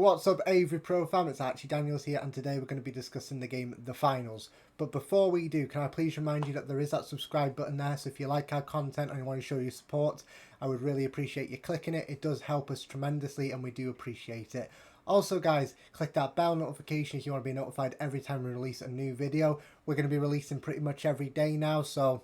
what's up, Avery Pro fam? It's actually Daniels here, and today we're going to be discussing the game The Finals. But before we do, can I please remind you that there is that subscribe button there, so if you like our content and you want to show your support, I would really appreciate you clicking it. It does help us tremendously and we do appreciate it. Also guys, click that bell notification if you want to be notified every time we release a new video. We're going to be releasing pretty much every day now, so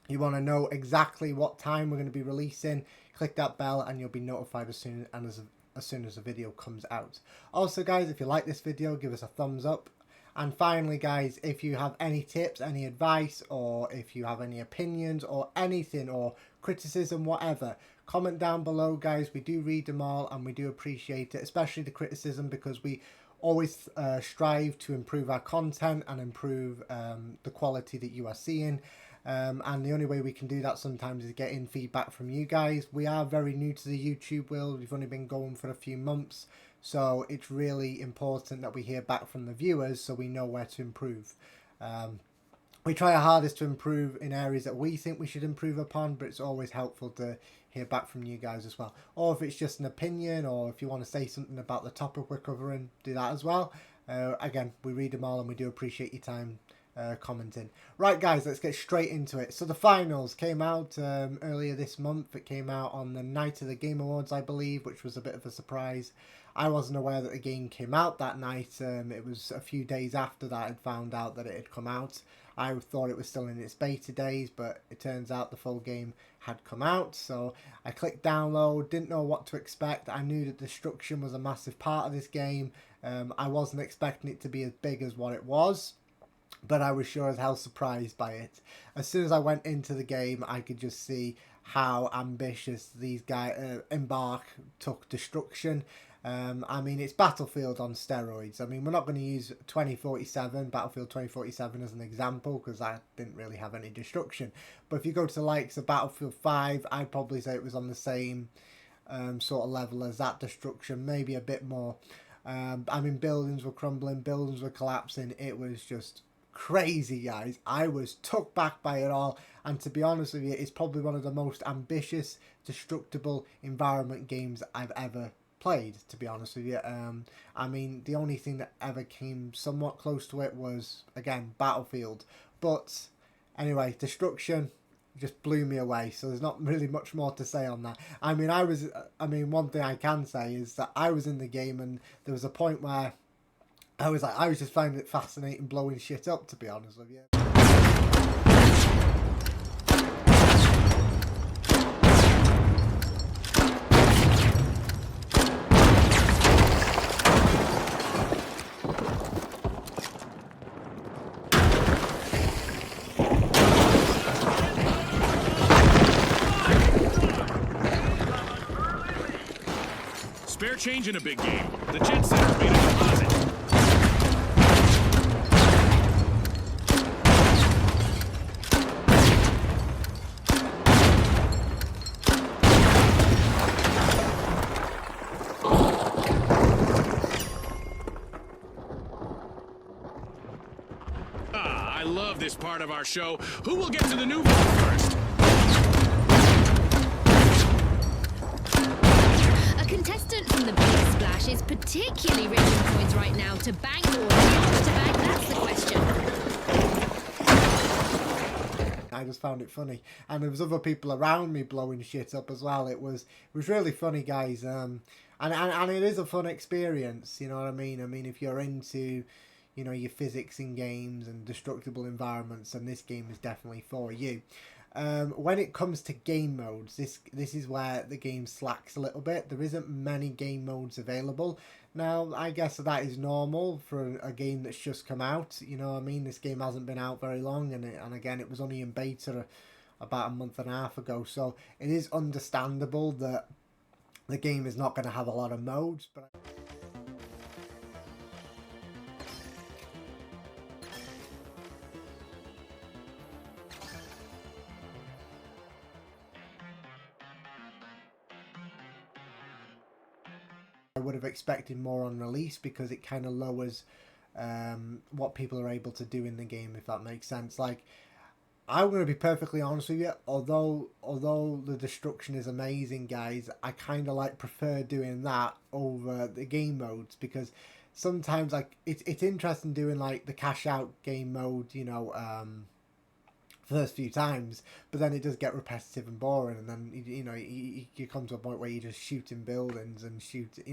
you want to know exactly what time we're going to be releasing, click that bell and you'll be notified as soon as the video comes out. Also guys, if you like this video, give us a thumbs up. And finally guys, if you have any tips, any advice, or if you have any opinions or anything or criticism, whatever, comment down below guys. We do read them all and we do appreciate it, especially the criticism, because we always strive to improve our content and improve the quality that you are seeing. And the only way we can do that sometimes is getting feedback from you guys. We are very new to the YouTube world. We've only been going for a few months, so it's really important that we hear back from the viewers so we know where to improve. We try our hardest to improve in areas that we think we should improve upon, but it's always helpful to hear back from you guys as well. Or if it's just an opinion, or if you want to say something about the topic we're covering, do that as well. Again, we read them all and we do appreciate your time commenting. Right guys, let's get straight into it. So the finals came out earlier this month. It came out on the night of the Game Awards, I believe, which was a bit of a surprise. I wasn't aware that the game came out that night. It was a few days after that I'd found out that it had come out. I thought it was still in its beta days, but it turns out the full game had come out. So I clicked download, didn't know what to expect. I knew that destruction was a massive part of this game. I wasn't expecting it to be as big as what it was, but I was sure as hell surprised by it. As soon as I went into the game, I could just see how ambitious these guys Embark took destruction. I mean, it's Battlefield on steroids. I mean, we're not going to use Battlefield 2047 as an example, because that didn't really have any destruction. But if you go to the likes of Battlefield 5, I'd probably say it was on the same sort of level as that destruction, maybe a bit more. I mean, buildings were crumbling, buildings were collapsing. It was just crazy, guys. I was took back by it all, and to be honest with you, it's probably one of the most ambitious destructible environment games I've ever played, to be honest with you. I mean, the only thing that ever came somewhat close to it was, again, Battlefield. But anyway, destruction just blew me away, so there's not really much more to say on that. I mean, one thing I can say is that I was in the game and there was a point where I was just finding it fascinating blowing shit up, to be honest with you. Spare change in a big game. The jet setter's made a deposit. I love this part of our show. Who will get to the new vault first? A contestant from the Big Splash is particularly rich in points right now. To bank or not to bank, that's the question. I just found it funny, and there was other people around me blowing shit up as well. It was really funny, guys. And it is a fun experience, you know what I mean? I mean, if you're into, you know, your physics in games and destructible environments, then this game is definitely for you. When it comes to game modes, this is where the game slacks a little bit. There isn't many game modes available. Now, I guess that is normal for a game that's just come out. You know what I mean? This game hasn't been out very long, and again, it was only in beta about a month and a half ago. So it is understandable that the game is not going to have a lot of modes, but I would have expected more on release, because it kind of lowers what people are able to do in the game, if that makes sense. Like, I'm going to be perfectly honest with you. Although the destruction is amazing, guys, I kind of like prefer doing that over the game modes, because sometimes like it's interesting doing like the cash out game mode, you know, first few times, but then it does get repetitive and boring, and then you know you come to a point where you're just shooting buildings and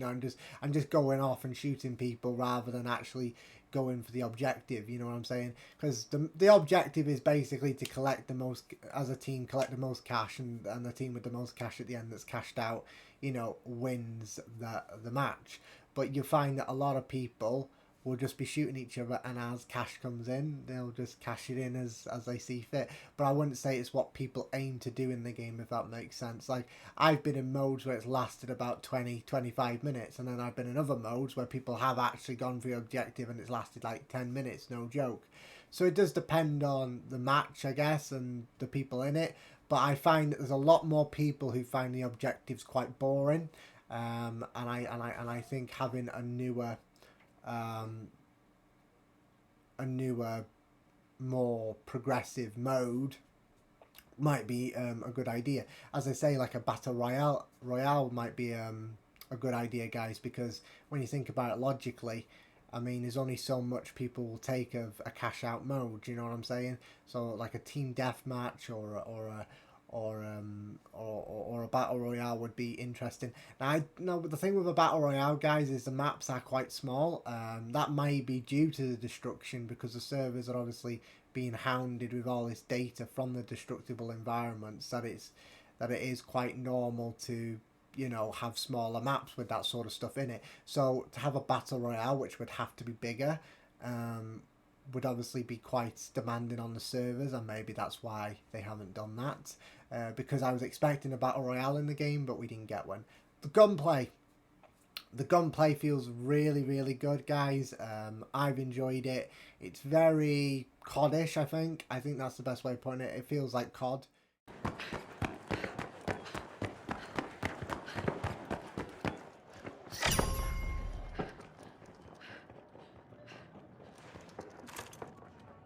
I'm just going off and shooting people rather than actually going for the objective. You know what I'm saying? Because the objective is basically to collect the most, as a team, collect the most cash, and the team with the most cash at the end that's cashed out, you know, wins the match. But you find that a lot of people will just be shooting each other, and as cash comes in, they'll just cash it in as they see fit. But I wouldn't say it's what people aim to do in the game, if that makes sense. Like, I've been in modes where it's lasted about 20-25 minutes, and then I've been in other modes where people have actually gone for the objective and it's lasted like 10 minutes, no joke. So it does depend on the match, I guess, and the people in it. But I find that there's a lot more people who find the objectives quite boring, and I think having a newer, more progressive mode might be a good idea. As I say, like a battle royale might be a good idea, guys, because when you think about it logically, I mean, there's only so much people will take of a cash out mode. You know what I'm saying? So like a team deathmatch or a battle royale would be interesting. Now, I know the thing with a battle royale, guys, is the maps are quite small. That may be due to the destruction, because the servers are obviously being hounded with all this data from the destructible environments, that it is quite normal to, you know, have smaller maps with that sort of stuff in it. So to have a battle royale, which would have to be bigger, would obviously be quite demanding on the servers, and maybe that's why they haven't done that. Because I was expecting a battle royale in the game, but we didn't get one. The gunplay feels really, really good, guys. I've enjoyed it. It's very COD-ish, I think. I think that's the best way of putting it. It feels like COD.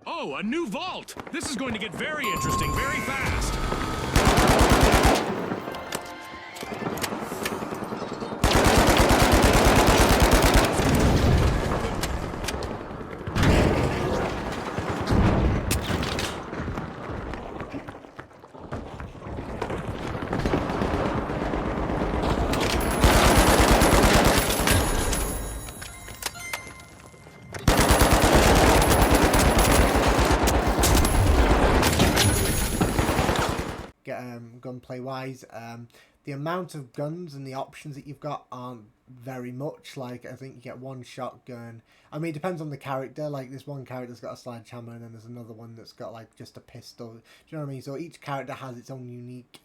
Oh, a new vault! This is going to get very interesting very fast. Gunplay wise, the amount of guns and the options that you've got aren't very much. Like, I think you get one shotgun. I mean, it depends on the character. Like, this one character's got a sledgehammer, and then there's another one that's got like just a pistol. Do you know what I mean? So each character has its own unique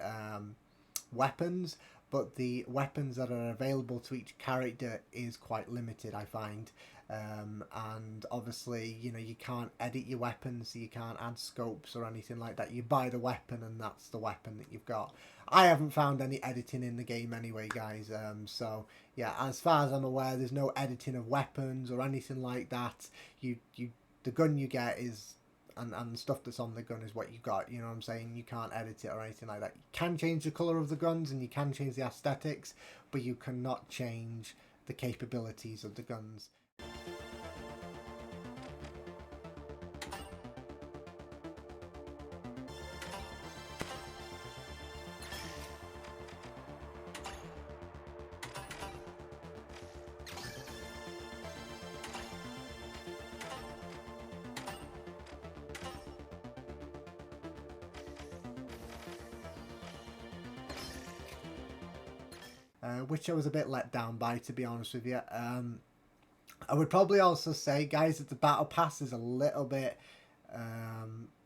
weapons, but the weapons that are available to each character is quite limited, I find. And obviously, you know, you can't edit your weapons, so you can't add scopes or anything like that. You buy the weapon, and that's the weapon that you've got. I haven't found any editing in the game anyway, guys. So yeah, as far as I'm aware, there's no editing of weapons or anything like that. The gun you get is, and the stuff that's on the gun is what you got. You know what I'm saying? You can't edit it or anything like that. You can change the colour of the guns, and you can change the aesthetics, but you cannot change the capabilities of the guns. Which I was a bit let down by, to be honest with you. I would probably also say, guys, that the battle pass is a little bit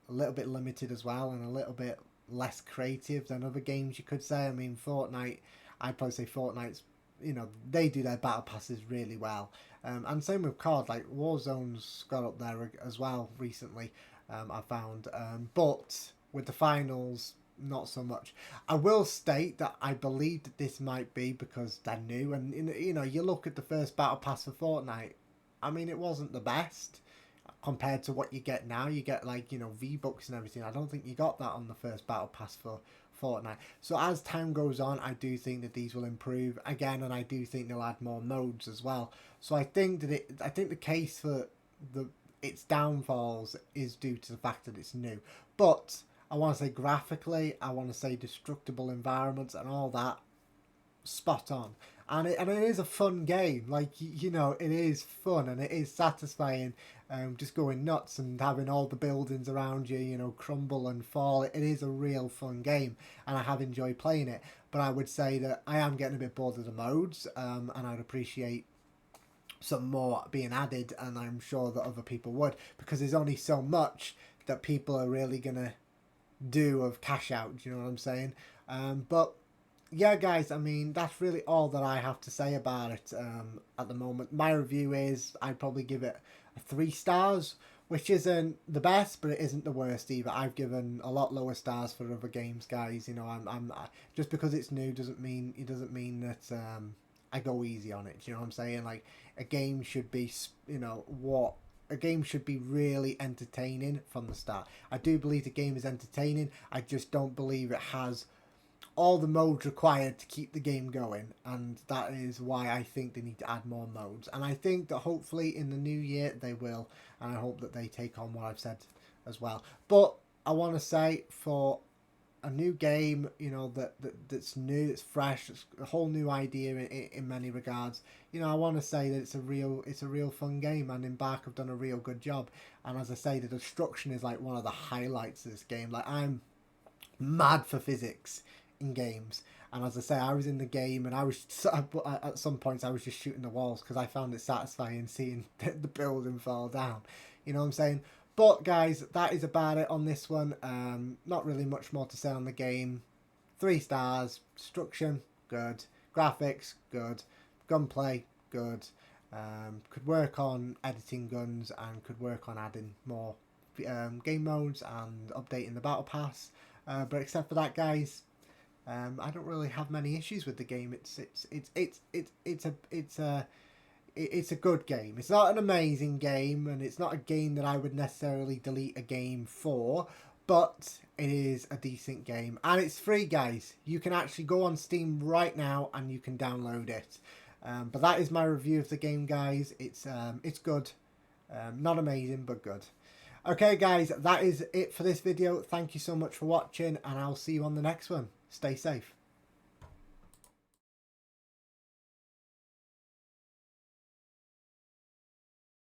limited as well, and a little bit less creative than other games, you could say. I mean, Fortnite, I'd probably say Fortnite's, you know, they do their battle passes really well. And same with COD, like Warzone's got up there as well recently, I found. But with the finals, not so much. I will state that I believe that this might be because they're new, and you know, you look at the first battle pass for Fortnite. I mean, it wasn't the best. compared to what you get now. You get like, you know, V-Bucks and everything. I don't think you got that on the first Battle Pass for Fortnite. So as time goes on, I do think that these will improve again, and I do think they'll add more modes as well. So I think that I think the case for its downfalls is due to the fact that it's new. But I want to say graphically, I want to say destructible environments and all that, spot on. And it is a fun game. Like, you know, it is fun and it is satisfying, just going nuts and having all the buildings around you, you know, crumble and fall. It is a real fun game, and I have enjoyed playing it. But I would say that I am getting a bit bored of the modes, and I'd appreciate some more being added, and I'm sure that other people would, because there's only so much that people are really gonna do of cash out. Do you know what I'm saying? But yeah, guys, I mean, that's really all that I have to say about it at the moment. My review is I'd probably give it 3 stars, which isn't the best, but it isn't the worst either. I've given a lot lower stars for other games, guys. You know, I'm just because it's new doesn't mean that I go easy on it. Do you know what I'm saying? Like, a game should be, you know, a game should be really entertaining from the start. I do believe the game is entertaining. I just don't believe it has all the modes required to keep the game going, and that is why I think they need to add more modes. And I think that hopefully in the new year they will, and I hope that they take on what I've said as well. But I want to say, for a new game, you know, that's new, it's fresh, it's a whole new idea in many regards. You know, I want to say that it's a real fun game, and Embark have done a real good job. And as I say, the destruction is like one of the highlights of this game. Like, I'm mad for physics in games, and as I say, I was in the game and I was at some points I was just shooting the walls because I found it satisfying seeing the building fall down. You know what I'm saying? But guys, that is about it on this one. Not really much more to say on the game. 3 stars. Destruction, good. Graphics, good. Gunplay, good. Could work on editing guns and could work on adding more game modes and updating the battle pass. But except for that, guys, I don't really have many issues with the game. It's a good game. It's not an amazing game, and it's not a game that I would necessarily delete a game for, but it is a decent game, and it's free, guys. You can actually go on Steam right now and you can download it. But that is my review of the game, guys. It's good, not amazing, but good. Okay, guys, that is it for this video. Thank you so much for watching, and I'll see you on the next one. Stay safe.